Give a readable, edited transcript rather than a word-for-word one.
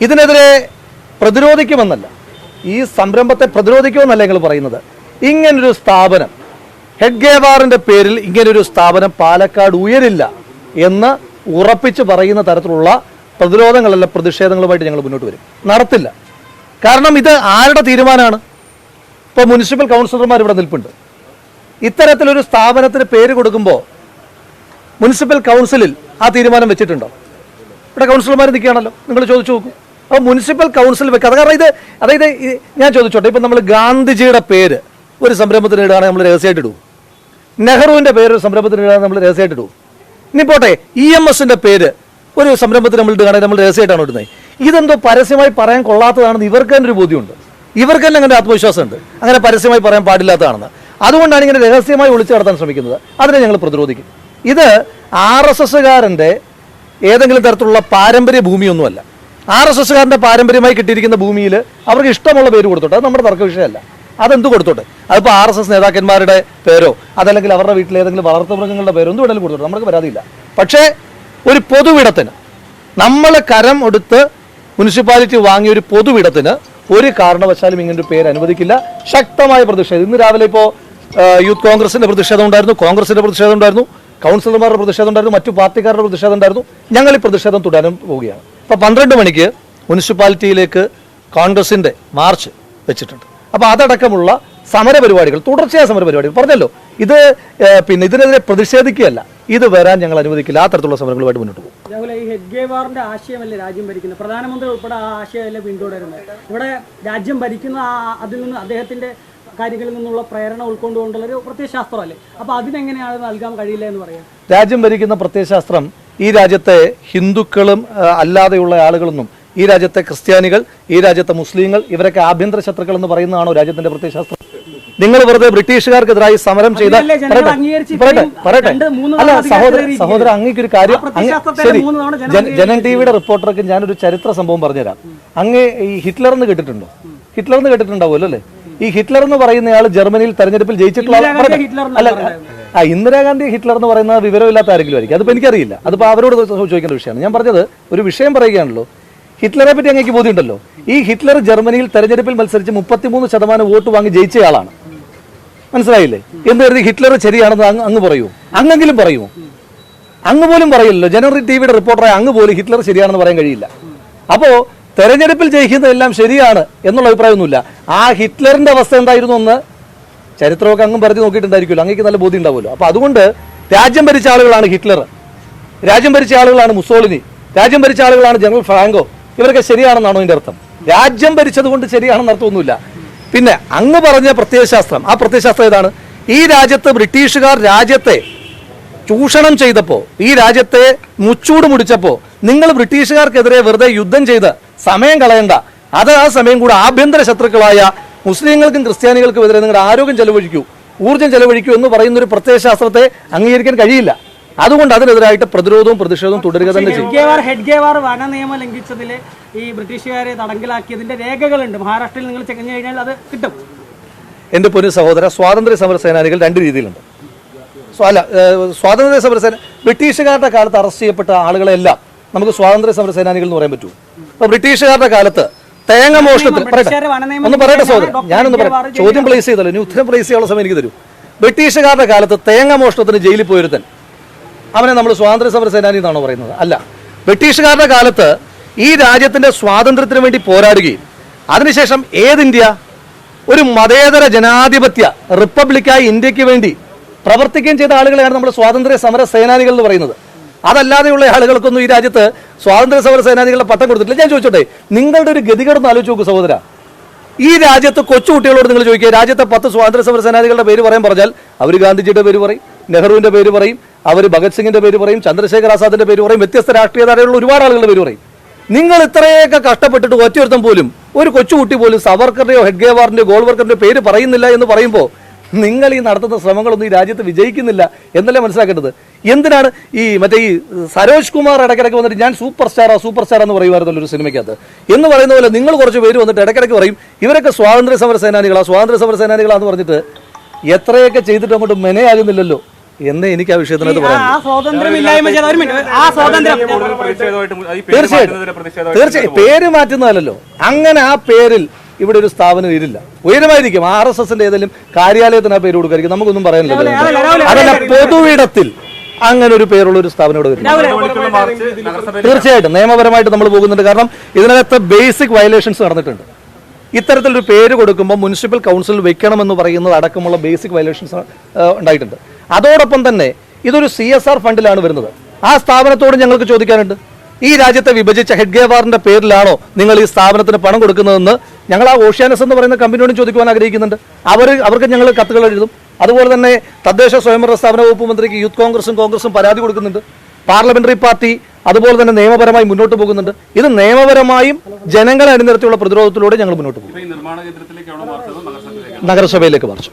ഇതിനെതിരെ പ്രതിരോധിക്കുമെന്നല്ല, ഈ സംരംഭത്തെ പ്രതിരോധിക്കുമെന്നല്ല ഞങ്ങൾ പറയുന്നത്. ഇങ്ങനൊരു സ്ഥാപനം, ഹെഡ്ഗേവാറിൻ്റെ പേരിൽ ഇങ്ങനൊരു സ്ഥാപനം പാലക്കാട് ഉയരില്ല എന്ന് ഉറപ്പിച്ച് പറയുന്ന തരത്തിലുള്ള പ്രതിരോധങ്ങളല്ല പ്രതിഷേധങ്ങളുമായിട്ട് ഞങ്ങൾ മുന്നോട്ട് വരും. നടത്തില്ല. കാരണം ഇത് ആരുടെ തീരുമാനമാണ്? ഇപ്പോൾ മുനിസിപ്പൽ കൗൺസിലർമാർ ഇവിടെ നിൽപ്പുണ്ട്. ഇത്തരത്തിലൊരു സ്ഥാപനത്തിന് പേര് കൊടുക്കുമ്പോൾ മുനിസിപ്പൽ കൗൺസിലിൽ ആ തീരുമാനം വെച്ചിട്ടുണ്ടോ? ഇവിടെ കൗൺസിലർമാർ നിൽക്കുകയാണല്ലോ, നിങ്ങൾ ചോദിച്ചു നോക്കൂ. അപ്പോൾ മുനിസിപ്പൽ കൗൺസിൽ വെക്കാതെ, കാരണം അതായത് ഞാൻ ചോദിച്ചോട്ടെ, ഇപ്പം നമ്മൾ ഗാന്ധിജിയുടെ പേര് ഒരു സംരംഭത്തിന് ഇടുകയാണെങ്കിൽ നമ്മൾ രഹസ്യമായിട്ട് ഇടും. നെഹ്റുവിൻ്റെ പേര് ഒരു സംരംഭത്തിന് ഇടുകയാണെങ്കിൽ നമ്മൾ രഹസ്യമായിട്ട് ഇടും. ഇനി പോട്ടെ, EMSൻ്റെ പേര് ഒരു സംരംഭത്തിന് നമ്മൾ ഇടുകയാണെങ്കിൽ നമ്മൾ രഹസ്യമായിട്ടാണ് ഇടുന്നത്. ഇതെന്തോ പരസ്യമായി പറയാൻ കൊള്ളാത്തതാണെന്ന് ഇവർക്ക് തന്നെ ഒരു ബോധ്യമുണ്ട്. ഇവർക്ക് തന്നെ അങ്ങനെ ആത്മവിശ്വാസമുണ്ട്, അങ്ങനെ പരസ്യമായി പറയാൻ പാടില്ലാത്തതാണെന്ന്. അതുകൊണ്ടാണ് ഇങ്ങനെ രഹസ്യമായി ഒളിച്ചു നടത്താൻ ശ്രമിക്കുന്നത്. അതിനെ ഞങ്ങൾ പ്രതിരോധിക്കും. ഇത് RSSകാരൻ്റെ ഏതെങ്കിലും തരത്തിലുള്ള പാരമ്പര്യ ഭൂമിയൊന്നുമല്ല. RSSകാരൻ്റെ പാരമ്പര്യമായി കിട്ടിയിരിക്കുന്ന ഭൂമിയിൽ അവർക്ക് ഇഷ്ടമുള്ള പേര് കൊടുത്തോട്ടെ, അത് നമ്മുടെ തർക്ക വിഷയമല്ല. അതെന്ത് കൊടുത്തോട്ടെ, അതിപ്പോൾ RSS നേതാക്കന്മാരുടെ പേരോ അതല്ലെങ്കിൽ അവരുടെ വീട്ടിൽ ഏതെങ്കിലും വളർത്തുമൃഗങ്ങളുടെ പേരോ എന്ത് വേണമെങ്കിലും കൊടുത്തോട്ടെ, നമുക്ക് പരാതിയില്ല. പക്ഷേ ഒരു പൊതുവിടത്തിന്, നമ്മൾ കരം എടുത്ത് മുനിസിപ്പാലിറ്റി വാങ്ങിയ ഒരു പൊതുവിടത്തിന് ഒരു കാരണവശാലും ഇങ്ങനൊരു പേര് അനുവദിക്കില്ല. ശക്തമായ പ്രതിഷേധം. ഇന്ന് രാവിലെ ഇപ്പോൾ യൂത്ത് കോൺഗ്രസിൻ്റെ പ്രതിഷേധം ഉണ്ടായിരുന്നു, കോൺഗ്രസിൻ്റെ പ്രതിഷേധം ഉണ്ടായിരുന്നു, കൗൺസിലർമാരുടെ പ്രതിഷേധം ഉണ്ടായിരുന്നു, മറ്റു പാർട്ടിക്കാരുടെ പ്രതിഷേധം ഉണ്ടായിരുന്നു. ഞങ്ങൾ ഈ പ്രതിഷേധം തുടരാൻ പോവുകയാണ്. ഇപ്പോൾ 12 മണിക്ക് മുനിസിപ്പാലിറ്റിയിലേക്ക് കോൺഗ്രസിൻ്റെ മാർച്ച് വെച്ചിട്ടുണ്ട്. അപ്പോൾ അതടക്കമുള്ള സമരപരിപാടികൾ, തുടർച്ചയായ സമരപരിപാടികൾ പറഞ്ഞല്ലോ. ഇത് പിന്നെ ഇതിനെതിരെ പ്രതിഷേധിക്കുകയല്ല, ഇത് വരാൻ ഞങ്ങൾ അനുവദിക്കില്ല. ആ തരത്തിലുള്ള സമരങ്ങളുമായിട്ട് മുന്നോട്ട് പോകും. രാഹുൽ, ഈ ഹെഡ്ഗേവാറിന്റെ ആശയമല്ലേ രാജ്യം ഭരിക്കുന്നത്? പ്രധാനമന്ത്രി ഉൾപ്പെടെ ആ ആശയമല്ലേ പിന്തുടരുന്നത്? ഇവിടെ രാജ്യം ഭരിക്കുന്ന അതിൽ നിന്ന് അദ്ദേഹത്തിന്റെ കാര്യങ്ങളിൽ നിന്നുള്ള പ്രേരണ ഉൾക്കൊണ്ടുകൊണ്ടുള്ള ഒരു പ്രത്യയശാസ്ത്രമല്ലേ? അപ്പോൾ അതിനെങ്ങനെയാണ് നൽകാൻ കഴിയില്ല എന്ന് പറയാം? രാജ്യം ഭരിക്കുന്ന പ്രത്യയശാസ്ത്രം ഈ രാജ്യത്തെ ഹിന്ദുക്കളും അല്ലാതെയുള്ള ആളുകളൊന്നും, ഈ രാജ്യത്തെ ക്രിസ്ത്യാനികൾ, ഈ രാജ്യത്തെ മുസ്ലിങ്ങൾ, ഇവരൊക്കെ ആഭ്യന്തര ശത്രുക്കൾ എന്ന് പറയുന്നതാണോ രാജ്യത്തിന്റെ പ്രത്യയശാസ്ത്രം? നിങ്ങൾ വെറുതെ ബ്രിട്ടീഷുകാർക്കെതിരായി സമരം ചെയ്ത പറയട്ടെ. അല്ല സഹോദര, അങ്ങേക്കൊരു കാര്യം, ശരി, ജനൻ ടിവിയുടെ റിപ്പോർട്ടർക്ക് ഞാനൊരു ചരിത്ര സംഭവം പറഞ്ഞുതരാം. അങ്ങ് ഈ ഹിറ്റ്ലർ എന്ന് കേട്ടിട്ടുണ്ടോ? ഹിറ്റ്ലർ എന്ന് കേട്ടിട്ടുണ്ടാവുമല്ലോ അല്ലേ? ഈ ഹിറ്റ്ലർ എന്ന് പറയുന്നയാൾ ജർമ്മനിയിൽ തെരഞ്ഞെടുപ്പിൽ ജയിച്ചിട്ടുള്ള അല്ല, ഇന്ദിരാഗാന്ധി ഹിറ്റ്ലർ എന്ന് പറയുന്ന വിവരമില്ലാത്ത ആരെങ്കിലും ആയിരിക്കും. അതിപ്പോൾ എനിക്കറിയില്ല, അതിപ്പോൾ അവരോട് ചോദിക്കേണ്ട വിഷയമാണ്. ഞാൻ പറഞ്ഞത് ഒരു വിഷയം പറയുകയാണല്ലോ. ഹിറ്റ്ലറെ പറ്റി അങ്ങേക്ക് ബോധ്യമുണ്ടല്ലോ. ഈ ഹിറ്റ്ലർ ജർമ്മനിയിൽ തെരഞ്ഞെടുപ്പിൽ മത്സരിച്ച് 33% വോട്ട് വാങ്ങി ജയിച്ചയാളാണ്. മനസ്സിലായില്ലേ? എന്ന് കരുതി ഹിറ്റ്ലർ ശരിയാണെന്ന് അങ്ങ് പറയൂ? അങ്ങെങ്കിലും പറയുമോ? അങ്ങ് പോലും പറയില്ലല്ലോ. ജനറൽ ടിവിയുടെ റിപ്പോർട്ടറായ അങ്ങ് പോലും ഹിറ്റ്ലർ ശരിയാണെന്ന് പറയാൻ കഴിയില്ല. അപ്പോൾ തെരഞ്ഞെടുപ്പിൽ ജയിക്കുന്നതെല്ലാം ശരിയാണ് എന്നുള്ള അഭിപ്രായമൊന്നുമില്ല. ആ ഹിറ്റ്ലറിന്റെ അവസ്ഥ എന്തായിരുന്നു എന്ന് ചരിത്രമൊക്കെ അങ്ങും പറഞ്ഞു നോക്കിയിട്ടുണ്ടായിരിക്കുമല്ലോ, അങ്ങേക്ക് നല്ല ബോധ്യം ഉണ്ടാവുമല്ലോ. അപ്പോൾ അതുകൊണ്ട് രാജ്യം ഭരിച്ച ആളുകളാണ് ഹിറ്റ്ലർ, രാജ്യം ഭരിച്ച ആളുകളാണ് മുസോളിനി, രാജ്യം ഭരിച്ച ആളുകളാണ് ജനറൽ ഫ്രാങ്കോ. ഇവരൊക്കെ ശരിയാണെന്നാണോ ഇതിന്റെ അർത്ഥം? രാജ്യം ഭരിച്ചത് കൊണ്ട് ശരിയാണെന്ന് അർത്ഥമൊന്നുമില്ല. പിന്നെ അങ്ങ് പറഞ്ഞ പ്രത്യയശാസ്ത്രം, ആ പ്രത്യയശാസ്ത്രം ഏതാണ്? ഈ രാജ്യത്ത് ബ്രിട്ടീഷുകാർ രാജ്യത്തെ ചൂഷണം ചെയ്തപ്പോൾ, ഈ രാജ്യത്തെ മുച്ചൂട് മുടിച്ചപ്പോൾ നിങ്ങൾ ബ്രിട്ടീഷുകാർക്കെതിരെ വെറുതെ യുദ്ധം ചെയ്ത് സമയം കളയണ്ട. അത് ആ സമയം കൂടെ ആഭ്യന്തര ശത്രുക്കളായ മുസ്ലിങ്ങൾക്കും ക്രിസ്ത്യാനികൾക്കും എതിരെ നിങ്ങളുടെ ആരോഗ്യം ചെലവഴിക്കൂ, ഊർജ്ജം ചെലവഴിക്കൂ എന്ന് പറയുന്ന ഒരു പ്രത്യയശാസ്ത്രത്തെ അംഗീകരിക്കാൻ കഴിയില്ല. അതുകൊണ്ട് അതിനെതിരായിട്ട് പ്രതിരോധവും പ്രതിഷേധവും തുടരുക തന്നെ ചെയ്യും. ഹെഡ്ഗേവാർ വന നിയമം ലംഘിച്ചതിൽ ഈ ബ്രിട്ടീഷുകാരെ തടങ്കലാക്കിയതിന്റെ രേഖകളുണ്ട്. മഹാരാഷ്ട്രയിൽ നിങ്ങൾ ചെക്ക് കഴിഞ്ഞാൽ അത് കിട്ടും. എൻ്റെ പൊന്നു സഹോദര, സ്വാതന്ത്ര്യ സമര സേനാനികൾ രണ്ട് രീതിയിലുണ്ട്. സ്വാതന്ത്ര്യ സമര സേന ബ്രിട്ടീഷുകാരുടെ കാലത്ത് അറസ്റ്റ് ചെയ്യപ്പെട്ട ആളുകളെല്ലാം നമുക്ക് സ്വാതന്ത്ര്യ സമര സേനാനികൾ എന്ന് പറയാൻ പറ്റുമോ? അപ്പൊ ബ്രിട്ടീഷുകാരുടെ കാലത്ത് തേങ്ങ മോഷണത്തിൽ ഒന്ന് പറയട്ടെ സഹോദരൻ, ഞാനൊന്ന് പറയാം. ചോദ്യം പ്ലേസ് ചെയ്തല്ലോ, ഇനി ഉത്തരം പ്ലേസ് ചെയ്യാനുള്ള സമയം എനിക്ക് തരൂ. ബ്രിട്ടീഷുകാരുടെ കാലത്ത് തേങ്ങ മോഷണത്തിന് ജയിലിൽ പോയിരുത്തൻ, അവനെ നമ്മൾ സ്വാതന്ത്ര്യ സമര സേനാനി എന്നാണോ പറയുന്നത്? അല്ല. ബ്രിട്ടീഷുകാരുടെ കാലത്ത് ഈ രാജ്യത്തിന്റെ സ്വാതന്ത്ര്യത്തിന് വേണ്ടി പോരാടുകയും അതിനുശേഷം ഇന്ത്യ ഒരു മതേതര ജനാധിപത്യ റിപ്പബ്ലിക്കായി ഇന്ത്യക്ക് വേണ്ടി പ്രവർത്തിക്കുകയും ചെയ്ത ആളുകളെയാണ് നമ്മൾ സ്വാതന്ത്ര്യ സമര സേനാനികൾ എന്ന് പറയുന്നത്. അതല്ലാതെയുള്ള ആളുകൾക്കൊന്നും ഈ രാജ്യത്ത് സ്വാതന്ത്ര്യ സമര സേനാനികളുടെ പട്ടം കൊടുത്തിട്ടില്ല. ഞാൻ ചോദിച്ചോട്ടെ, നിങ്ങളുടെ ഒരു ഗതികേടൊന്ന് ആലോചിച്ച് നോക്കൂ സഹോദര. ഈ രാജ്യത്ത് കൊച്ചുകുട്ടികളോട് നിങ്ങൾ ചോദിക്കുക, രാജ്യത്തെ 10 സ്വാതന്ത്ര്യ സമര സേനാനികളുടെ പേര് പറഞ്ഞാൽ അവർ ഗാന്ധിജിയുടെ പേര് പറയും, നെഹ്റുവിന്റെ പേര് പറയും, അവർ ഭഗത് സിംഗിന്റെ പേര് പറയും, ചന്ദ്രശേഖർ ആസാദിന്റെ പേര് പറയും, വ്യത്യസ്ത രാഷ്ട്രീയധാരയുള്ള ഒരുപാട് ആളുകളുടെ പേര് പറയും. നിങ്ങൾ ഇത്രയൊക്കെ കഷ്ടപ്പെട്ടിട്ട് ഒറ്റയൊരുത്തം പോലും, ഒരു കൊച്ചുകുട്ടി പോലും സവർക്കറിന്റെയോ ഹെഡ്ഗേവാറിന്റെയോ ഗോൾവർക്കറിന്റെയോ പേര് പറയുന്നില്ല എന്ന് പറയുമ്പോൾ നിങ്ങൾ ഈ നടത്തുന്ന ശ്രമങ്ങളൊന്നും ഈ രാജ്യത്ത് വിജയിക്കുന്നില്ല എന്നല്ലേ മനസ്സിലാക്കേണ്ടത്. എന്തിനാണ് ഈ സരോജ് കുമാർ ഇടയ്ക്കിടയ്ക്ക് വന്നിട്ട് ഞാൻ സൂപ്പർ സ്റ്റാർ എന്ന് പറയുമായിരുന്നല്ലോ ഒരു സിനിമയ്ക്കകത്ത് എന്ന് പറയുന്ന പോലെ നിങ്ങൾ കുറച്ച് പേര് വന്നിട്ട് ഇടയ്ക്കിടയ്ക്ക് പറയും ഇവരൊക്കെ സ്വാതന്ത്ര്യ സമര സേനാനികളാന്ന് പറഞ്ഞിട്ട് എത്രയൊക്കെ ചെയ്തിട്ട് അങ്ങോട്ട് മെനയാകുന്നില്ലല്ലോ. എന്ന് എനിക്ക് ആ വിഷയത്തിനകത്ത് പറയാം. ആ സ്വാതന്ത്ര്യമില്ലായ്മ ചെയ്ത ഒരു മിനിറ്റ് ആ സ്വാതന്ത്ര്യം തീർച്ചയായും പേര് മാറ്റുന്നതല്ലോ. അങ്ങനെ ആ പേരിൽ ഇവിടെ ഒരു സ്ഥാപനം ഇരില്ല. ഉയരമായിരിക്കും RSSന്റെ ഏതെങ്കിലും കാര്യാലയത്തിന് ആ പേര് കൊടുക്കായിരിക്കും, നമുക്കൊന്നും പറയാനില്ല. അതല്ല, പൊതുവിടത്തിൽ അങ്ങനെ ഒരു പേരുള്ള ഒരു സ്ഥാപനം ഇവിടെ വരും. തീർച്ചയായിട്ടും നിയമപരമായിട്ട് നമ്മൾ പോകുന്നുണ്ട്. കാരണം ഇതിനകത്ത് ബേസിക് വയലേഷൻസ് നടന്നിട്ടുണ്ട്. ഇത്തരത്തിലൊരു പേര് കൊടുക്കുമ്പോൾ മുനിസിപ്പൽ കൗൺസിൽ വെക്കണമെന്ന് പറയുന്നത് അടക്കമുള്ള ബേസിക് വയലേഷൻസ് ഉണ്ടായിട്ടുണ്ട്. അതോടൊപ്പം തന്നെ ഇതൊരു CSR ഫണ്ടിലാണ് വരുന്നത്. ആ സ്ഥാപനത്തോട് ഞങ്ങൾക്ക് ചോദിക്കാനുണ്ട്, ഈ രാജ്യത്തെ വിഭജിച്ച ഹെഡ്ഗേവാറിന്റെ പേരിലാണോ നിങ്ങൾ ഈ സ്ഥാപനത്തിന് പണം കൊടുക്കുന്നതെന്ന് ഞങ്ങൾ ആ ഓഷ്യാനസ് എന്ന് പറയുന്ന കമ്പനിയോടും ചോദിക്കുവാൻ ആഗ്രഹിക്കുന്നുണ്ട്. അവർക്ക് ഞങ്ങൾ കത്തുകൾ എഴുതും. അതുപോലെ തന്നെ തദ്ദേശ സ്വയംഭരണ സ്ഥാപന വകുപ്പ് മന്ത്രിക്ക് യൂത്ത് കോൺഗ്രസും പരാതി കൊടുക്കുന്നുണ്ട്. പാർലമെന്ററി പാർട്ടി അതുപോലെ തന്നെ നിയമപരമായി മുന്നോട്ട് പോകുന്നുണ്ട്. ഇത് നിയമപരമായും ജനങ്ങളെ അണിനിരത്തിയുള്ള പ്രതിരോധത്തിലൂടെ ഞങ്ങൾ മുന്നോട്ട് പോകും. നഗരസഭയിലേക്ക് മറിച്ചു.